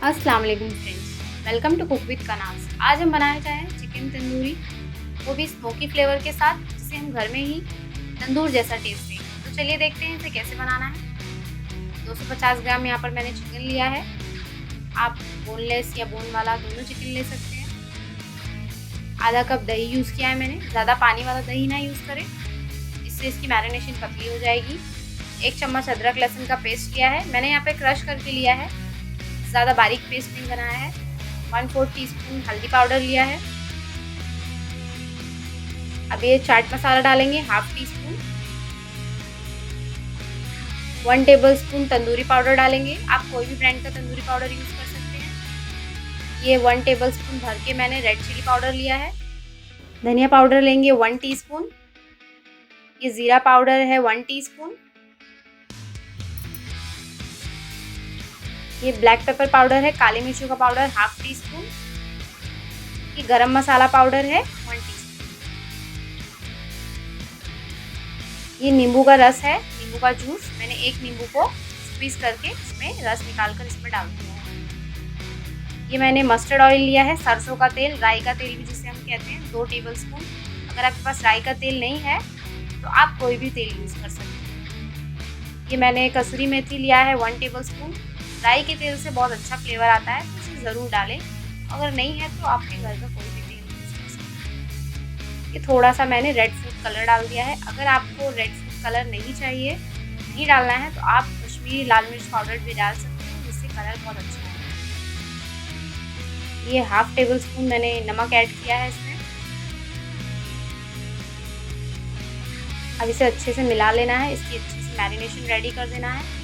अस्सलाम वालेकुम friends, welcome to cook with Kanaz. आज हम बनाना चाहें चिकन तंदूरी, वो भी स्मोकी फ्लेवर के साथ, जिसे हम घर में ही तंदूर जैसा टेस्ट दें। तो चलिए देखते हैं इसे कैसे बनाना है। 250 ग्राम यहाँ पर मैंने चिकन लिया है। आप बोनलेस या बोन वाला दोनों चिकन ले सकते हैं। आधा कप दही यूज़ किया है मैंने। ज़्यादा पानी वाला दही ना यूज़ करें, इससे इसकी मैरिनेशन पतली हो जाएगी। 1 चम्मच अदरक लहसुन का पेस्ट लिया है मैंने, यहाँ पे क्रश करके लिया है, ज़्यादा बारीक पेस्ट नहीं बनाया है। 1/4 टीस्पून हल्दी पाउडर लिया है। अब ये चाट मसाला डालेंगे, 1/2 टीस्पून। 1 टेबलस्पून तंदूरी पाउडर डालेंगे। आप कोई भी ब्रांड का तंदूरी पाउडर यूज़ कर सकते हैं। ये 1 टेबलस्पून भर के मैंने रेड चिली पाउडर लिया है। धनिया पाउडर लेंगे 1 टीस्पून। ये ज़ीरा पाउडर है 1 टीस्पून। ये ब्लैक पेपर पाउडर है, काली मिर्चों का पाउडर 1/2 टीस्पून। ये गरम मसाला पाउडर है 1 टीस्पून। ये नींबू का रस है, नींबू का जूस। मैंने एक नींबू को स्क्वीज करके इसमें रस निकाल कर इसमें डाल दिया है। ये मैंने मस्टर्ड ऑयल लिया है, सरसों का तेल, राई का तेल भी जिसे हम कहते हैं, 2 टेबलस्पून। अगर आपके पास राई का तेल नहीं है तो आप कोई भी तेल यूज़ कर सकते हैं। ये मैंने कसूरी मेथी लिया है 1 टेबलस्पून। राई के तेल से बहुत अच्छा फ्लेवर आता है, तो इसे ज़रूर डालें। अगर नहीं है तो आपके घर का कोई भी तेल यूज़ कर सकते हैं। ये थोड़ा सा मैंने रेड फूड कलर डाल दिया है। अगर आपको रेड फूड कलर नहीं चाहिए, नहीं डालना है, तो आप कश्मीरी लाल मिर्च पाउडर भी डाल सकते हैं, जिससे कलर बहुत अच्छा है। ये 1/2 टेबलस्पून मैंने नमक ऐड किया है इसमें। अब इसे अच्छे से मिला लेना है, इसकी अच्छी से मैरिनेशन रेडी कर देना है।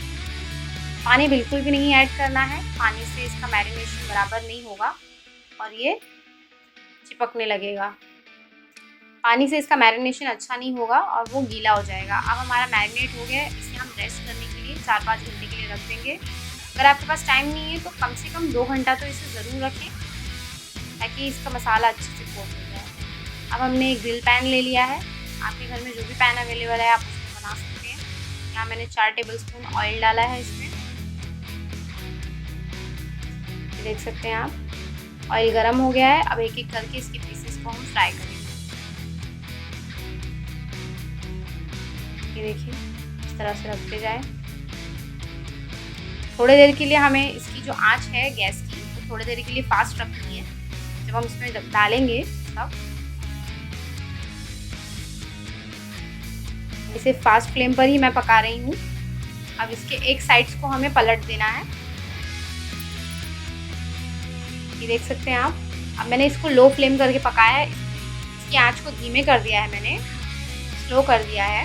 पानी बिल्कुल भी नहीं ऐड करना है, पानी से इसका मैरिनेशन बराबर नहीं होगा और ये चिपकने लगेगा। पानी से इसका मैरिनेशन अच्छा नहीं होगा और वो गीला हो जाएगा। अब हमारा मैरिनेट हो गया है, इसे हम रेस्ट करने के लिए 4-5 घंटे के लिए रख देंगे। अगर आपके पास टाइम नहीं है तो कम से कम 2 घंटा तो इसे ज़रूर रखें, ताकि इसका मसाला अच्छे से कोट हो जाए। अब हमने एक ग्रिल पैन ले लिया है। आपके घर में जो भी पैन अवेलेबल है आप उसमें बना सकते हैं। यहाँ मैंने 4 टेबलस्पून ऑयल डाला है इसमें, देख सकते हैं आप। ऑयल गरम हो गया है। अब एक एक करके इसके पीसेस को हम फ्राई करेंगे। ये देखिए, इस तरह से रखते जाए। थोड़ी देर के लिए हमें इसकी जो आंच है गैस की, तो थोड़ी देर के लिए फास्ट रखनी है। जब हम इसमें डालेंगे तब इसे फास्ट फ्लेम पर ही मैं पका रही हूँ। अब इसके एक साइड्स को हमें पलट देना है। ये देख सकते हैं आप। अब मैंने इसको लो फ्लेम करके पकाया है। इसकी आंच को धीमे कर दिया है मैंने, स्लो कर दिया है,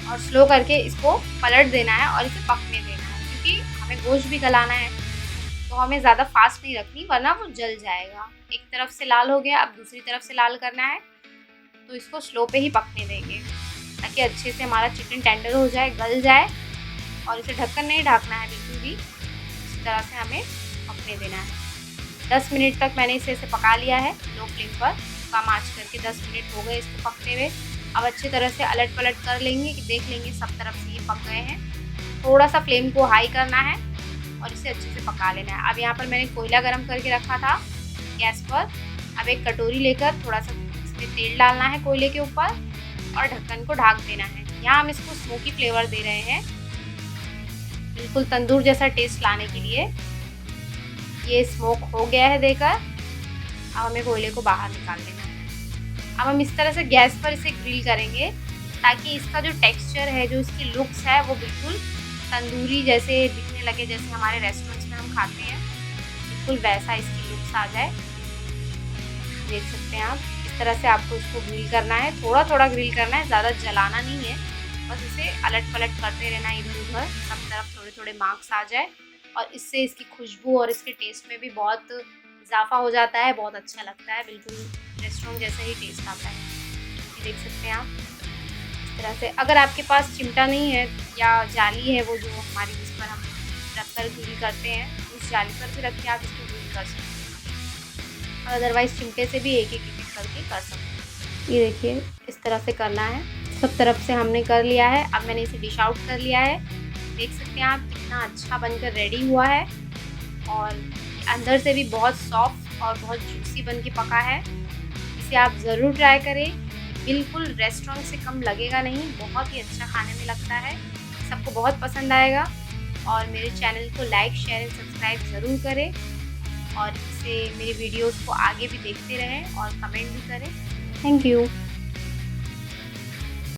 और स्लो करके इसको पलट देना है और इसे पकने देना है, क्योंकि हमें गोश्त भी गलाना है। तो हमें ज़्यादा फास्ट नहीं रखनी, वरना वो जल जाएगा। एक तरफ से लाल हो गया, अब दूसरी तरफ से लाल करना है, तो इसको स्लो पे ही पकने देंगे, ताकि अच्छे से हमारा चिकन टेंडर हो जाए, गल जाए। और इसे ढक्कन नहीं ढकना है बिल्कुल भी, इस तरह से हमें पकने देना है। 10 मिनट तक मैंने इसे पका लिया है लो फ्लेम पर, कम आंच करके 10 मिनट हो गए इसको पकते हुए। अब अच्छी तरह से अलट पलट कर लेंगे, कि देख लेंगे सब तरफ से ये पक गए हैं। थोड़ा सा फ्लेम को हाई करना है और इसे अच्छे से पका लेना है। अब यहाँ पर मैंने कोयला गर्म करके रखा था गैस पर। अब एक कटोरी लेकर थोड़ा सा इसमें तेल डालना है कोयले के ऊपर और ढक्कन को ढक देना है। यहाँ हम इसको स्मोकी फ्लेवर दे रहे हैं, बिल्कुल तंदूर जैसा टेस्ट लाने के लिए। ये स्मोक हो गया है देकर। अब हमें कोयले को बाहर निकाल लेना है। अब हम इस तरह से गैस पर इसे ग्रिल करेंगे, ताकि इसका जो टेक्सचर है, जो इसकी लुक्स है, वो बिल्कुल तंदूरी जैसे दिखने लगे, जैसे हमारे रेस्टोरेंट्स में हम खाते हैं, बिल्कुल वैसा इसकी लुक्स आ जाए। देख सकते हैं आप। इस तरह से आपको इसको ग्रिल करना है, थोड़ा थोड़ा ग्रिल करना है, ज़्यादा जलाना नहीं है। बस इसे अलट पलट करते रहना है इधर उधर, सब तरफ थोड़े थोड़े मार्क्स आ जाए, और इससे इसकी खुशबू और इसके टेस्ट में भी बहुत इजाफा हो जाता है, बहुत अच्छा लगता है, बिल्कुल रेस्टोरेंट जैसा ही टेस्ट आता है। ये देख सकते हैं आप। इस तरह से अगर आपके पास चिमटा नहीं है या जाली है, वो जो हमारी जिस पर हम रख कर ग्रिल करते हैं, उस जाली पर भी रख के आप इसको ग्रिल कर सकते हैं, और अदरवाइज़ चिमटे से भी एक एक करके कर सकते हैं। ये देखिए, इस तरह से करना है। सब तरफ से हमने कर लिया है। अब मैंने इसे डिश आउट कर लिया है। देख सकते हैं आप कितना अच्छा बनकर रेडी हुआ है। और अंदर से भी बहुत सॉफ्ट और बहुत जूसी बन के पका है। इसे आप ज़रूर ट्राई करें, बिल्कुल रेस्टोरेंट से कम लगेगा नहीं, बहुत ही अच्छा खाने में लगता है, सबको बहुत पसंद आएगा। और मेरे चैनल को लाइक, शेयर एंड सब्सक्राइब ज़रूर करें और इससे मेरी वीडियोस को आगे भी देखते रहें और कमेंट भी करें। Thank you.